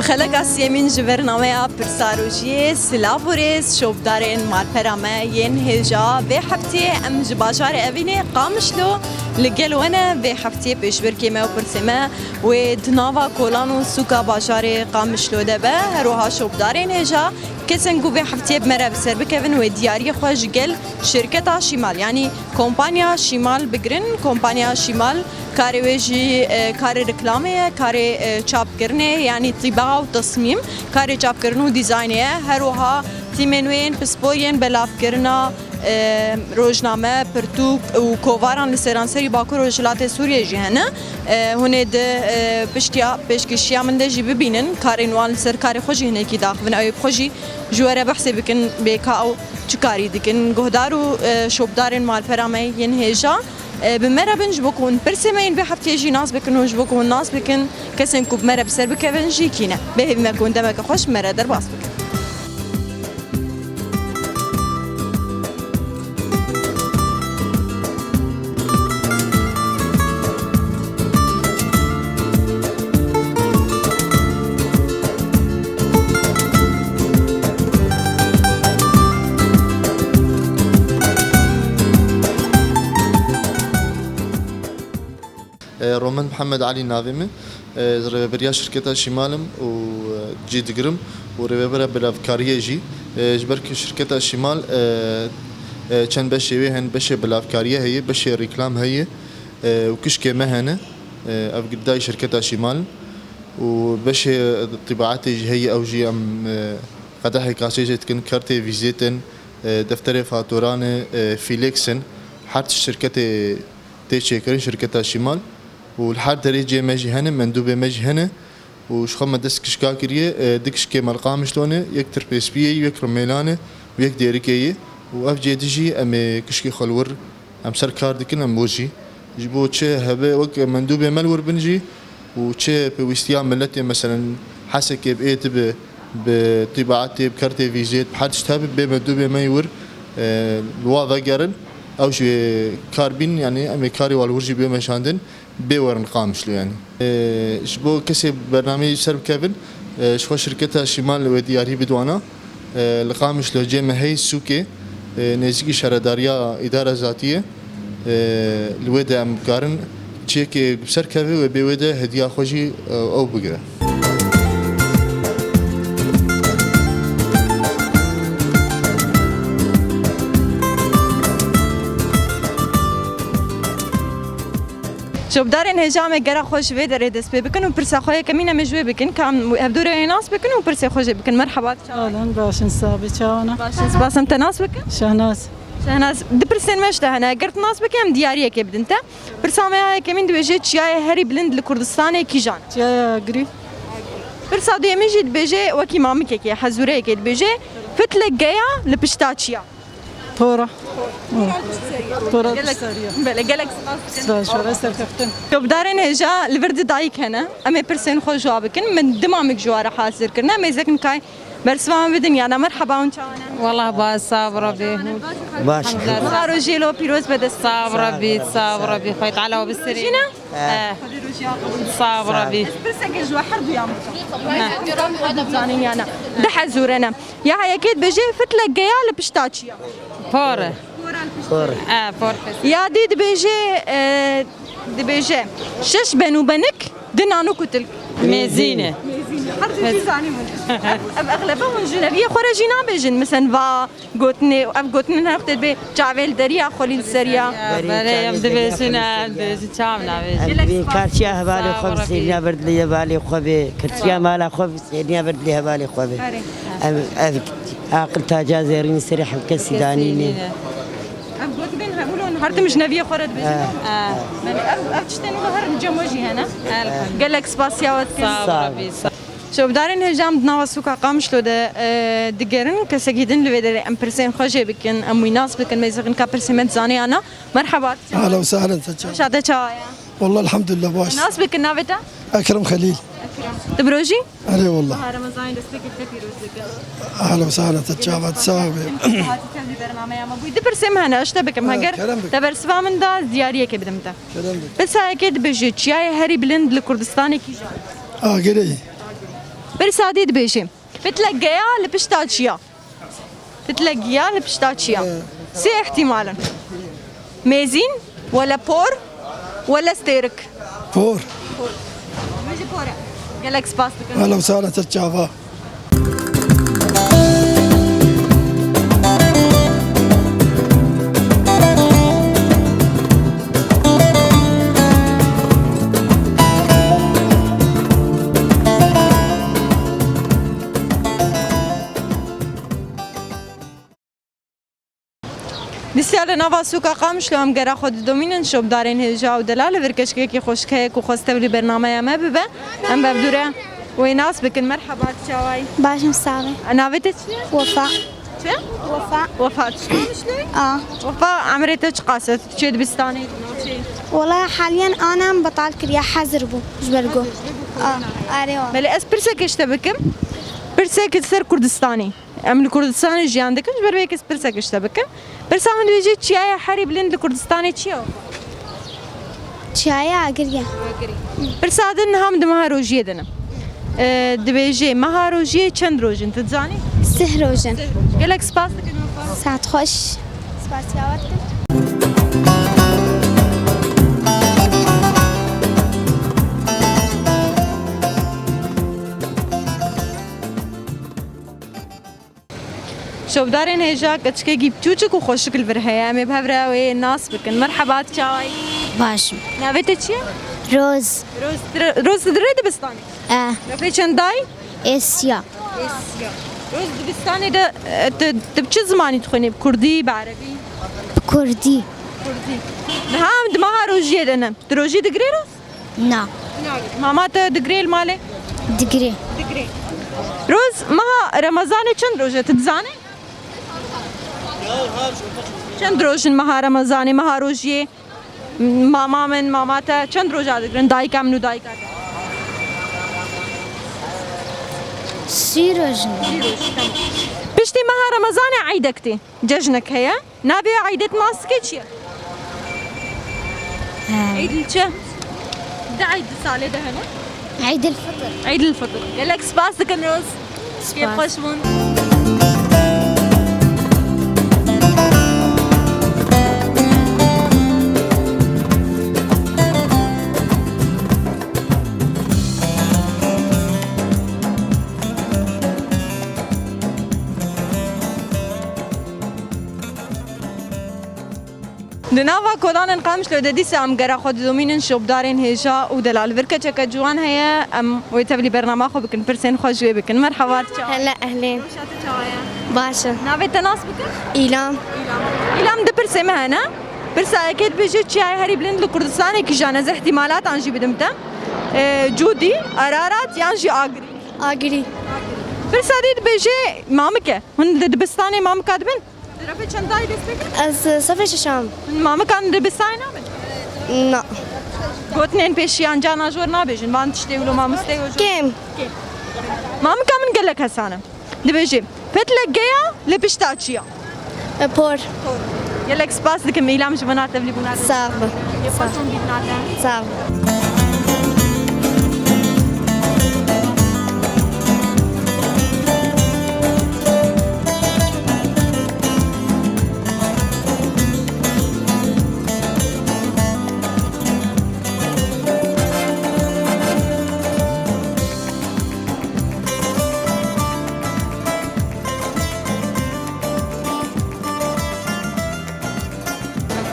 بخلق اسیمین جبرنامه پرساروجی سلافوریز شوبدارین مارپرامه ین هجا به هفته ام جباشار اوینه قامشلو لگلوانه به هفته پیشبر کیمه و پرسیمه و دناوا کولانو سوکا باشار قامشلو دبه روها شوبدارین هجا کسنگو به هفته بمره بسر بکن و دیاری خوش گل شرکت شمال یعنی کمپانیا شمال بگرن کمپانیا شمال کاری ویجی کاری رکلامه کاری چاپ کرنه یعنی طباعة و تصمیم کاری چاپ کرنه و دیزاینه هروها تیمنوین پسپوین بلاف کرنا روزنامه پرتوک و کواران لسرانسری باکور و جلات سوریه جهنه هونه ده پشکشیا من ده جی ببینن کارینوان سر کاری خوشی هنه کی داخل او خوشی جواره بحثی بکن بیکاو چکاری دکن گهدارو شوبدارن مال پرامه ین هجا بمرة بنج بكون برسمين بحفتي يجي ناس بكن وج بكون ناس بكن كسم كوب مرة بسر بكن جي كينا به ما كون دمك خوش مرة درباس بكن رومان محمد علي ناظمي ريبريا شركة شمالم وجي دقرم وريبرا بالافكاريه جي جبرك شركة شمال كان بشي هن بشي بالافكاريه هي بشي ريكلام هي وكشكي مهنه اف قداي شركة شمال وبشي طباعتي هي او جي ام قدحي كاسيجه تكن كارتي فيزيتن دفتر فاتوران فيليكسن حتى الشركة تيشيكرين شركة شمال والحال دريجي ماجي هنا مندوبة ماجي هنا وشخم دس كشكا كريه دكش كي ملقام شلونه يكتر بيسبيه يكر ميلانه ويك ديريكيه واف جي ديجي ام كشكي خلور ام سركار دكن ام بوجي جبو تشي هبه وك مندوبة ملور بنجي وتشي بويستيام ملتي مثلا حسك بايت بطباعتي بكارتي فيزيت بحدش تابع بمندوبة ما يور الواضح قرن او شي كاربين يعني امي كاري والورجي بيوم شاندن بيورن قامشلو يعني شبو كسب برنامج سرب كيفن شو شركتها شمال ودياري بدوانا القامشلو جيمه هي سوكي نزيكي شهرداريا اداره ذاتيه الودا مقارن تشيكي بسر كيفي وبيودا هديه خوجي او بقره شوبدارن هجامه گرا خوش و در دست بکن و پرسه خوی کمینه مجوی بکن کام هبدور ناس بکن و پرسه خوش بکن مرحبا اهلا باشن صابي چاونا باشن باسم تناس بکن شهناز د پرسن مشته هنا قرت ناس بکم دیاریه که بدنته پرسامه های کمین دوجه چیای هری بلند لکردستان کیجان چیا گری پرسا دیمیجی بجه وکی مامی که حضوره که بجه فتله گیا لپشتاچیا طورة طورة بله گلک سلاش ولا استركفتن شوبدارن هجا لورد دایک هنا اما پرسن خوش جواب کن من دمامك جواره حاضر کرنا میزکن کای برسوام بدن یانا مرحبا اون چاونا والله باز صابرة بيه باش نهارو جيلو بيروز بدس صابرة بيه صابرة بيه خيط على وبالسرير صابرة بيه برسك جوا حرب يا مطلع يانا ده حزورنا يا هي اكيد بجي فتلك جيال بشتاتشيا فورة فور فورة يا دي بيجي شش بنو بنك دنانو كتل ميزينة اغلبهم جنبيه خرجينا بجن مثلا فا قوتني قوتني ناخذ به جاويل دريا خليل سريا بله يم دبسنا دبسنا بين كارتيا هبالي خوب سينيا برد لي هبالي خوب كرتيا مالا خوب سينيا برد لي هبالي خوب عقل تاجا زيرين سريح كسيدانيني قلت بين هقولون هرت مش نبيه خرج بجن أفتشتني ظهر نجموجي هنا قال لك سباسيا صابرة شو بدارين هجام دنا وسوكا قامش لو ده دقرن كسجيدن لو ام برسين خوجه بكن ام ويناس بكن ميزغن كبرسيمنت زاني انا مرحبا اهلا وسهلا تجا شاده چايا والله الحمد لله باش ناس بكن نافتا اكرم خليل تبروجي علي والله رمضان دستك كثير اهلا وسهلا تجا بعد ساوي دي برسم هنا اشتا بكم هجر تبرسوا من دا زياريه كبدمتا بس هيك بجي چاي هري بلند لكردستان كي قري برسادي دبيجي بتلقيها لبشتاتشيا بتلقيها لبشتاتشيا سي احتمالا ميزين ولا بور ولا ستيرك فور ماشي بورا قال لك سباس أهلا وسهلا تتشافى بسیار نوا سوکا قامش لهم گرا خود دومینن شب دارین هجا و دلال ورکش که خوش که کو خواسته ولی برنامه ما ببه ام ببدوره ويناس بكن مرحبا تشاوي باشم صاغي نافيتك وفاء شو؟ وفاء شلونك؟ وفاء عمرتك قاست تشي دبستاني والله حاليا انا بطال كريا حذر بو جبرقو اريوا ملي اس برسك اشتبكم برسك سر كردستاني ام الكردستاني جيان دكن بربيك اس برسك اشتبكم برسا من بيجي تشيا حري بلند الكردستاني تشيو شايا اقريا برسادن هم دمها روجيه دنا دبيجي مهاروجيه چند روجن تتزاني سهروجن قالك سباس دكن وفاء ساعت خوش سباسيات شوف دارين هيجا كتشكي جيب تشوچك وخوشكل برهيا مي بهبراوي الناس بكن مرحبا تشاوي باشم نافيتك روز روز دريد بستاني نافي چنداي اسيا روز دبستاني ده تبچه زماني تخوني بكردي بعربي كردي نهام دمها روجيه دنا تروجي دقري روز نا ماما دقري المالي دقري روز مها رمضاني چند روجه تتزاني چند روجن مها رمضاني مها روجيه ماما من ماماتا چند روجه دقرن دايكا منو دايكا سيروجن بشتي مها رمضاني عيدكتي ججنك هيا نابي عيدة ماسكي چيه عيد الچه ده عيد السالة ده هنا عيد الفطر عيد الفطر يلك سباس دكن روز كيف خوشمون دناوا كودان انقامش لو دديس ام غرا خود دومينن شوب دارين هيجا ودلال بركه جوان هي ام ويتبلي برنامج خو بكن برسين خوش بكن مرحبا هلا اهلين باشا نافي تناس بكن ايلام إلام ده برسه مهنا برسه أكيد بيجي شيء هاري بلند لكردستان كي جانا زي احتمالات عنجي بدمته جودي أرارات يانجي آغري اقري برسه ديد بيجي مامكه هن دبستاني مامك أدبن رفع چنداي دستك از صفر شام مامك عن دبستاني نابن نا قوتنين بيشي عن جانا جور نابجن بان تشتي ولو ما مستي وجو كم مامك من قال لك هسانه دبيجي فتلك جيا لبشتاتشيا بور يلك سباس دك ميلام جبنات تبلي بنات صعب يفرطون بنات صعب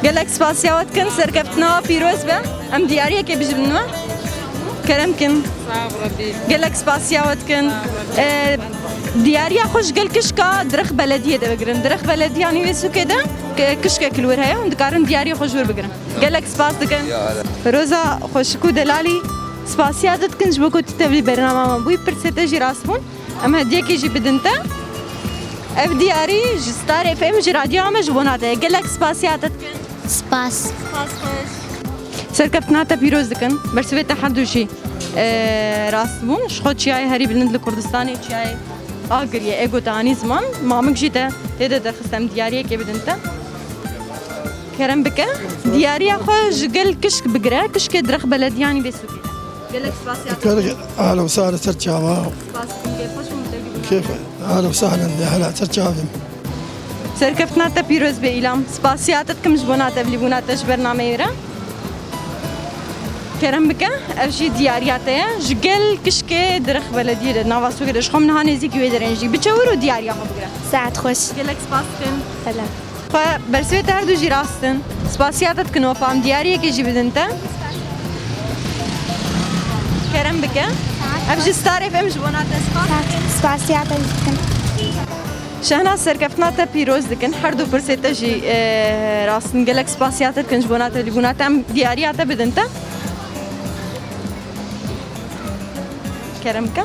قالك سباسيات كن سركفتنا فيروز به ام دياريه كي بجبنوا كرم كن قالك سباسيات كن دياريه خوش قال كشكا درخ بلديه ده بقرن درخ بلديه يعني ويسو كده كشكا كلور هي وندكارن دياريه خوش ور بقرن قالك سباس كن روزا خوشكو دلالي سباسيات كن جبكو تتبلي برنامج بوي برسنتاج راسمون ام هديه كي جي بدنتا اف دياري جستار اف ام جي راديو ام جبوناته قالك سباسيات كن سباس سركفتنا بيروز دكن برسوي تحدو شي راسبون شخوت شي هاري بلند الكردستاني شي اغري ايغو تاني زمان مامك جيتا تيدا درخستم دياريه كي بدنتا كرم بك دياريه خو جقل كشك بقرا كشك درخ بلد يعني بسوكي قال لك سباسيات اهلا وسهلا ترجافا كيف اهلا وسهلا هلا ترجافا سركفتنا بيروز بإيلام سباسياتكم جبونات بليبونات برنامج يرا كرم بك أفشي ديارياتها جقل كشكة درخ بلدية نافاسو كده شخم نهاني زيك ويدرنجي بتشورو دياريا خبرة ساعد خوش قال لك سباسكن هلا فبرسويت هردو جي راستن سباسياتكم وفام دياريا كي جبدنتا كرم بك أفشي ستاريف أم جبونات سباسيات الكن شهنا سركفتنا بيروز دكن هردو برسيتا جي راستن قال لك سباسياتكم جبونات ليبونات أم ديارياتا بدنتا كرمكا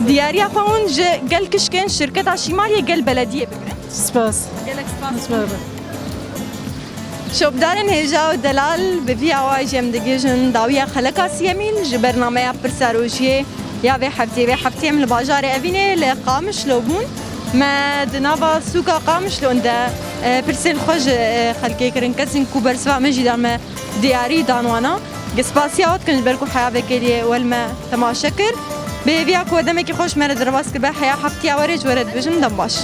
دياريا فون قال كشكن شركة شمالية قال بلدية بكرة سباس قال لك سباس سباس شوب دارن هجا ودلال بفي عواي جم دقيجن داوية خلقا سيمين جبرنامه برساروجيه يا في حفتي من الباجار أبيني لقامش لوبون ما دنابا سوكا قامش لون ده برسل خوش خلقي كرن كسن كوبر سوا مجي دام دياري دانوانا قسباسيات كنج بركو حياة بكريه والما تماشكر بيبيعك ودمك خوش مرد رواس كبه حياة حفتي ورج ورد بجن دنباش